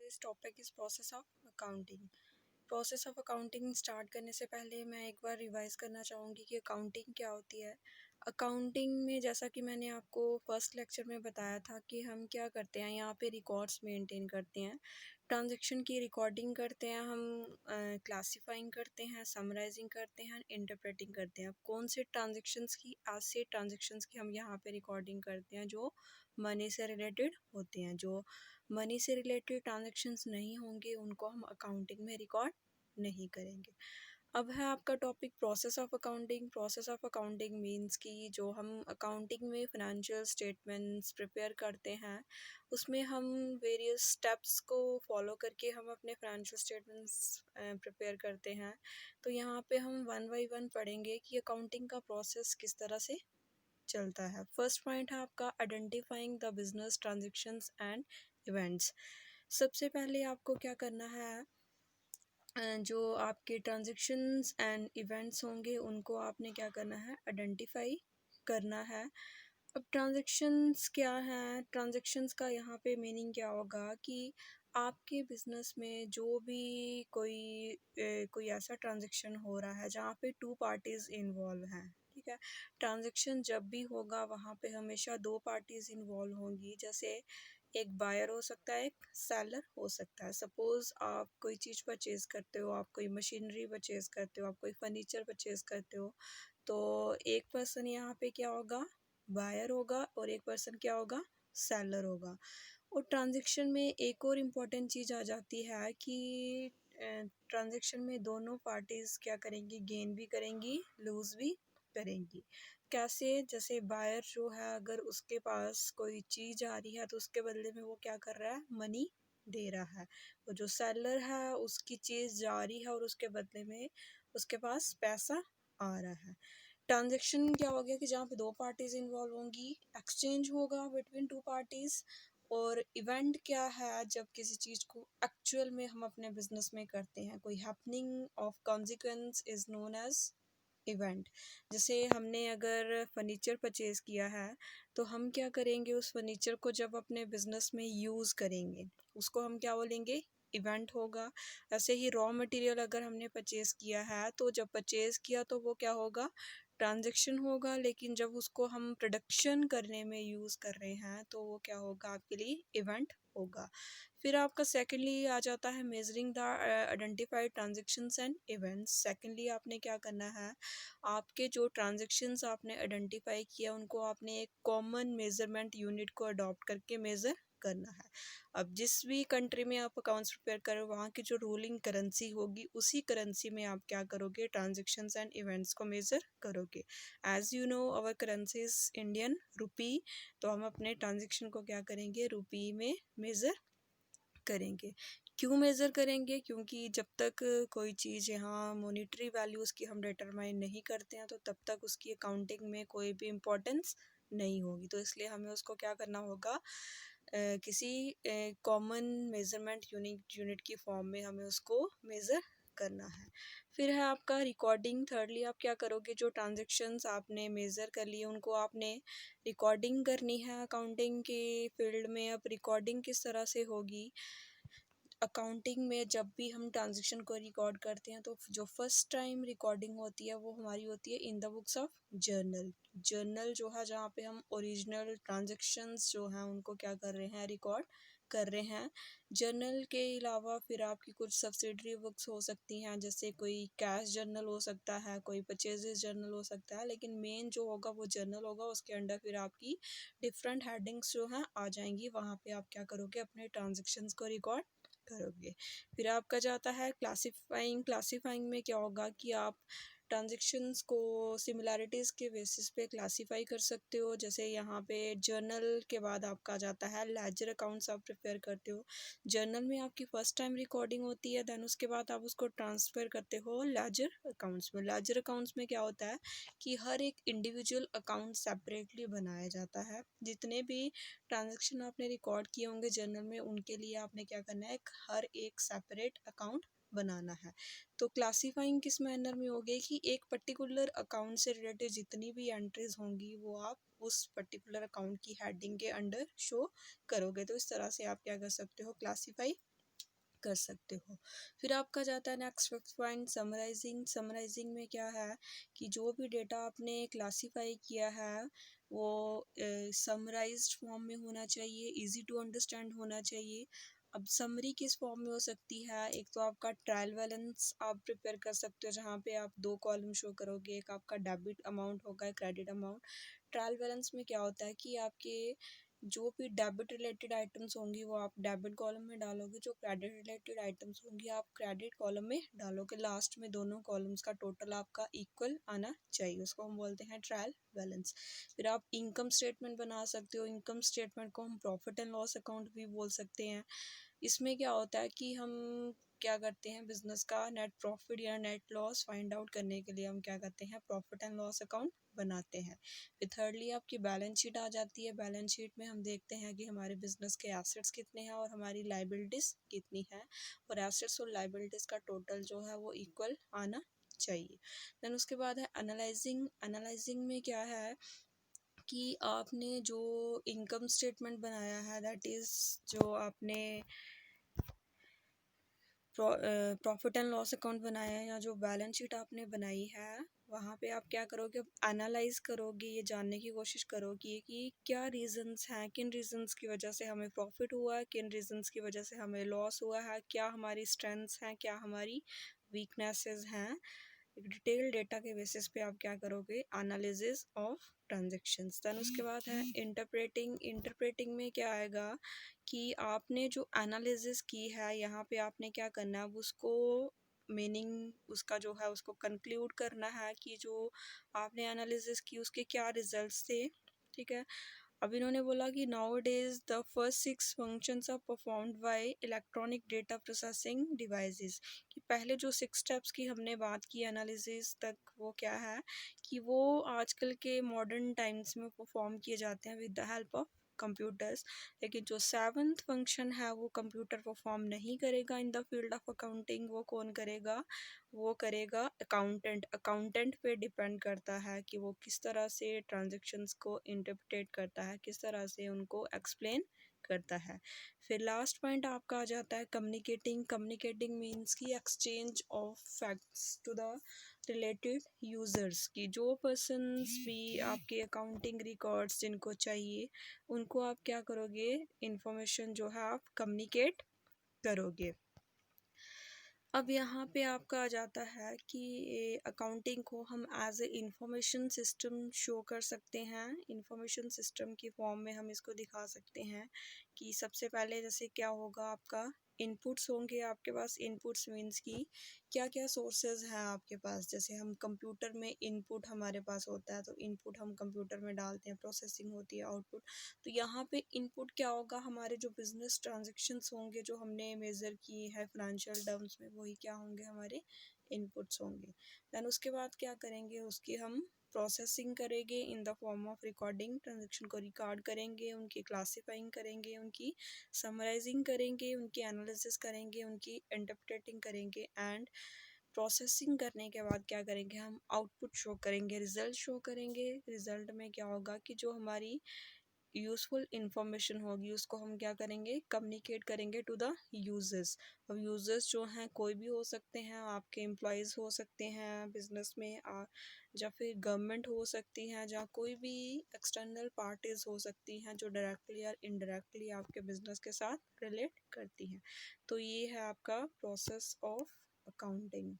today's topic is process of accounting. Process of accounting start करने से पहले मैं एक बार रिवाइज करना चाहूँगी कि अकाउंटिंग क्या होती है। अकाउंटिंग में जैसा कि मैंने आपको फर्स्ट लेक्चर में बताया था कि हम क्या करते हैं, यहाँ पे रिकॉर्ड्स मेंटेन करते हैं, ट्रांजैक्शन की रिकॉर्डिंग करते हैं, हम क्लासिफाइंग करते हैं, समराइजिंग करते हैं, इंटरप्रेटिंग करते हैं। कौन से ट्रांजैक्शंस की, ऐसे ट्रांजैक्शंस की हम यहाँ पे रिकॉर्डिंग करते हैं जो मनी से रिलेटेड होते हैं। जो मनी से रिलेटेड ट्रांजैक्शंस नहीं होंगे उनको हम अकाउंटिंग में रिकॉर्ड नहीं करेंगे। अब है आपका topic process of accounting. Process of accounting means कि जो हम अकाउंटिंग में फाइनेंशियल स्टेटमेंट्स प्रिपेयर करते हैं उसमें हम वेरियस स्टेप्स को फॉलो करके हम अपने फाइनेंशियल स्टेटमेंट्स प्रिपेयर करते हैं। तो यहाँ पे हम वन बाय वन पढ़ेंगे कि अकाउंटिंग का प्रोसेस किस तरह से चलता है। फर्स्ट पॉइंट है आपका identifying the business transactions and events. सबसे पहले आपको क्या करना है, जो आपके ट्रांजैक्शंस एंड इवेंट्स होंगे उनको आपने क्या करना है, आइडेंटिफाई करना है। अब ट्रांजैक्शंस क्या हैं, ट्रांजैक्शंस का यहाँ पे मीनिंग क्या होगा कि आपके बिजनेस में जो भी कोई ऐसा ट्रांजैक्शन हो रहा है जहाँ पे टू पार्टीज़ इन्वॉल्व हैं, ठीक है। ट्रांजैक्शन जब भी होगा वहाँ पे हमेशा दो पार्टीज़ इन्वॉल्व होंगी। जैसे एक बायर हो सकता है, एक सेलर हो सकता है। सपोज़ आप कोई चीज़ परचेज़ करते हो, आप कोई मशीनरी परचेज़ करते हो, आप कोई फर्नीचर परचेज़ करते हो, तो एक पर्सन यहाँ पे क्या होगा, बायर होगा, और एक पर्सन क्या होगा, सेलर होगा। और ट्रांजैक्शन में एक और इम्पॉर्टेंट चीज़ आ जाती है कि ट्रांजैक्शन में दोनों पार्टीज़ क्या करेंगी, गेन भी करेंगी, लूज़ भी करेंगी। कैसे, जैसे बायर जो है अगर उसके पास कोई चीज़ आ रही है तो उसके बदले में वो क्या कर रहा है, मनी दे रहा है। वो जो सेलर है उसकी चीज़ जा रही है और उसके बदले में उसके पास पैसा आ रहा है। ट्रांजैक्शन क्या हो गया कि जहाँ पे दो पार्टीज़ इन्वॉल्व होंगी, एक्सचेंज होगा बिटवीन टू पार्टीज़। और इवेंट क्या है, जब किसी चीज़ को एक्चुअल में हम अपने बिजनेस में करते हैं, कोई happening of consequence is known as event. जैसे हमने अगर फर्नीचर परचेज़ किया है तो हम क्या करेंगे, उस फर्नीचर को जब अपने बिजनेस में यूज़ करेंगे उसको हम क्या बोलेंगे, इवेंट होगा। ऐसे ही रॉ मटेरियल अगर हमने परचेज़ किया है तो जब परचेज़ किया तो वो क्या होगा, ट्रांजैक्शन होगा। लेकिन जब उसको हम प्रोडक्शन करने में यूज़ कर रहे हैं तो वो क्या होगा, आपके लिए इवेंट होगा। फिर आपका सेकेंडली आ जाता है measuring the identified transactions and events. Secondly आपने क्या करना है, आपके जो ट्रांजैक्शंस आपने आइडेंटिफाई किया उनको आपने एक कॉमन मेजरमेंट यूनिट को अडॉप्ट करके मेज़र करना है। अब जिस भी कंट्री में आप अकाउंट्स प्रिपेयर करो वहाँ की जो रूलिंग करेंसी होगी उसी करेंसी में आप क्या करोगे, ट्रांजैक्शंस एंड इवेंट्स को मेज़र करोगे। As you know our currency is Indian rupee, तो हम अपने ट्रांजैक्शन को क्या करेंगे, रुपी में मेज़र करेंगे। क्यों मेज़र करेंगे, क्योंकि जब तक कोई चीज़ यहाँ मॉनेटरी वैल्यूज़ की हम डिटरमाइन नहीं करते हैं तो तब तक उसकी अकाउंटिंग में कोई भी इम्पोर्टेंस नहीं होगी। तो इसलिए हमें उसको क्या करना होगा, किसी कॉमन मेज़रमेंट यूनिट की फॉर्म में हमें उसको मेज़र करना है। फिर है आपका रिकॉर्डिंग। थर्डली आप क्या करोगे, जो ट्रांजैक्शंस आपने मेज़र कर लिए उनको आपने रिकॉर्डिंग करनी है अकाउंटिंग के फील्ड में। अब रिकॉर्डिंग किस तरह से होगी, अकाउंटिंग में जब भी हम ट्रांजैक्शन को रिकॉर्ड करते हैं तो जो फर्स्ट टाइम रिकॉर्डिंग होती है वो हमारी होती है in the books of journal. Journal जो है जहाँ पे हम ओरिजिनल ट्रांजैक्शंस जो हैं उनको क्या कर रहे हैं, रिकॉर्ड कर रहे हैं। जर्नल के अलावा फिर आपकी कुछ सब्सिडरी बुक्स हो सकती हैं, जैसे कोई कैश जर्नल हो सकता है, कोई परचेजेस जर्नल हो सकता है, लेकिन मेन जो होगा वो जर्नल होगा। उसके अंडर फिर आपकी डिफरेंट हेडिंग्स जो हैं आ जाएंगी, वहाँ पे आप क्या करोगे, अपने ट्रांजैक्शंस को रिकॉर्ड करोगे। फिर आपका जाता है क्लासिफाइंग। क्लासिफाइंग में क्या होगा कि आप ट्रांजैक्शंस को सिमिलैरिटीज़ के बेसिस पे क्लासिफाई कर सकते हो। जैसे यहाँ पे जर्नल के बाद आपका आ जाता है लेजर अकाउंट्स, आप प्रिपेयर करते हो। जर्नल में आपकी फर्स्ट टाइम रिकॉर्डिंग होती है, देन उसके बाद आप उसको ट्रांसफ़र करते हो लेजर अकाउंट्स में। लेजर अकाउंट्स में क्या होता है कि हर एक इंडिविजुअल अकाउंट सेपरेटली बनाया जाता है। जितने भी ट्रांजैक्शन आपने रिकॉर्ड किए होंगे जर्नल में उनके लिए आपने क्या करना है, हर एक सेपरेट अकाउंट बनाना है। तो क्लासीफाइंग किस मैनर में होगी कि एक पर्टिकुलर अकाउंट से रिलेटेड जितनी भी एंट्रीज होंगी वो आप उस पर्टिकुलर अकाउंट की हेडिंग के अंडर शो करोगे। तो इस तरह से आप क्या कर सकते हो, क्लासीफाई कर सकते हो। फिर आपका जाता है नेक्स्ट पॉइंट समराइजिंग। समराइजिंग में क्या है कि जो भी डेटा आपने क्लासीफाई किया है वो समराइज्ड फॉर्म में होना चाहिए, इजी टू अंडरस्टैंड होना चाहिए। अब समरी किस फॉर्म में हो सकती है, एक तो आपका ट्रायल बैलेंस आप प्रिपेयर कर सकते हो जहाँ पे आप 2 कॉलम शो करोगे, एक आपका डेबिट अमाउंट होगा, एक क्रेडिट अमाउंट। ट्रायल बैलेंस में क्या होता है कि आपके जो भी डेबिट रिलेटेड आइटम्स होंगी वो आप डेबिट कॉलम में डालोगे, जो क्रेडिट रिलेटेड आइटम्स होंगी आप क्रेडिट कॉलम में डालोगे। लास्ट में दोनों कॉलम्स का टोटल आपका इक्वल आना चाहिए, उसको हम बोलते हैं ट्रायल बैलेंस। फिर आप इनकम स्टेटमेंट बना सकते हो। इनकम स्टेटमेंट को हम प्रॉफिट एंड लॉस अकाउंट भी बोल सकते हैं। इसमें क्या होता है कि हम क्या करते हैं, बिजनेस का नेट प्रॉफिट या नेट लॉस फाइंड आउट करने के लिए हम क्या करते हैं, प्रॉफिट एंड लॉस अकाउंट बनाते हैं। फिर थर्डली आपकी बैलेंस शीट आ जाती है। बैलेंस शीट में हम देखते हैं कि हमारे बिजनेस के एसेट्स कितने हैं और हमारी लाइबिलिटीज कितनी है, और एसेट्स और लाइबिलिटीज का टोटल जो है वो इक्वल आना चाहिए। देन उसके बाद है एनालाइजिंग। एनालाइजिंग में क्या है कि आपने जो इनकम स्टेटमेंट बनाया है, दैट इज़ जो आपने प्रॉफिट एंड लॉस अकाउंट बनाया है या जो बैलेंस शीट आपने बनाई है, वहाँ पे आप क्या करोगे, एनालाइज करोगे, ये जानने की कोशिश करोगे कि क्या रीजंस हैं, किन रीजंस की वजह से हमें प्रॉफिट हुआ है, किन रीजंस की वजह से हमें लॉस हुआ है, क्या हमारी स्ट्रेंथ्स हैं, क्या हमारी वीकनेसेस हैं। डिटेल डेटा के बेसिस पे आप क्या करोगे, एनालिसिस ऑफ ट्रांजैक्शंस। देन उसके बाद है इंटरप्रेटिंग। इंटरप्रेटिंग में क्या आएगा कि आपने जो एनालिसिस की है यहाँ पे आपने क्या करना है, उसको मीनिंग उसका जो है उसको कंक्लूड करना है कि जो आपने एनालिसिस की उसके क्या रिजल्ट्स थे। ठीक है, अब इन्होंने बोला कि nowadays the first 6 functions are performed by electronic data processing devices. कि पहले जो 6 स्टेप्स की हमने बात की एनालिसिस तक, वो क्या है कि वो आजकल के मॉडर्न टाइम्स में परफॉर्म किए जाते हैं with the help of computers. लेकिन जो 7th फंक्शन है वो कंप्यूटर परफॉर्म नहीं करेगा in the field of accounting. वो कौन करेगा, वो करेगा अकाउंटेंट। अकाउंटेंट पे डिपेंड करता है कि वो किस तरह से ट्रांजैक्शंस को इंटरप्रेट करता है, किस तरह से उनको एक्सप्लेन करता है। फिर लास्ट पॉइंट आपका आ जाता है कम्युनिकेटिंग। कम्युनिकेटिंग मीन्स की exchange of facts to the related users. की जो पर्सन्स भी आपके अकाउंटिंग रिकॉर्ड्स जिनको चाहिए उनको आप क्या करोगे, इंफॉर्मेशन जो है आप कम्युनिकेट करोगे। अब यहाँ पे आपका आ जाता है कि अकाउंटिंग को हम as a information system show कर सकते हैं। इंफॉर्मेशन सिस्टम की फॉर्म में हम इसको दिखा सकते हैं कि सबसे पहले जैसे क्या होगा, आपका इनपुट्स होंगे आपके पास। इनपुट्स मीन्स की क्या क्या सोर्सेज हैं आपके पास। जैसे हम कंप्यूटर में इनपुट हमारे पास होता है तो इनपुट हम कंप्यूटर में डालते हैं, प्रोसेसिंग होती है, आउटपुट। तो यहाँ पे इनपुट क्या होगा, हमारे जो बिजनेस ट्रांजैक्शंस होंगे जो हमने मेज़र किए हैं फाइनेंशियल टर्म्स में, वही क्या होंगे, हमारे इनपुट्स होंगे। देन उसके बाद क्या करेंगे, उसकी हम प्रोसेसिंग करेंगे in the form of recording. Transaction को रिकॉर्ड करेंगे, उनकी क्लासीफाइंग करेंगे, उनकी समराइजिंग करेंगे, उनकी एनालिसिस करेंगे, उनकी इंटरप्रेटिंग करेंगे। एंड प्रोसेसिंग करने के बाद क्या करेंगे, हम आउटपुट शो करेंगे, रिजल्ट शो करेंगे। रिजल्ट में क्या होगा कि जो हमारी यूज़फुल इंफॉर्मेशन होगी उसको हम क्या करेंगे, कम्युनिकेट करेंगे टू द यूजर्स। अब यूजर्स जो हैं कोई भी हो सकते हैं, आपके एम्प्लॉयज़ हो सकते हैं बिजनेस में, या फिर गवर्नमेंट हो सकती हैं, या कोई भी एक्सटर्नल पार्टीज हो सकती हैं जो डायरेक्टली या इनडायरेक्टली आपके बिजनेस के साथ रिलेट करती हैं। तो ये है आपका प्रोसेस ऑफ अकाउंटिंग।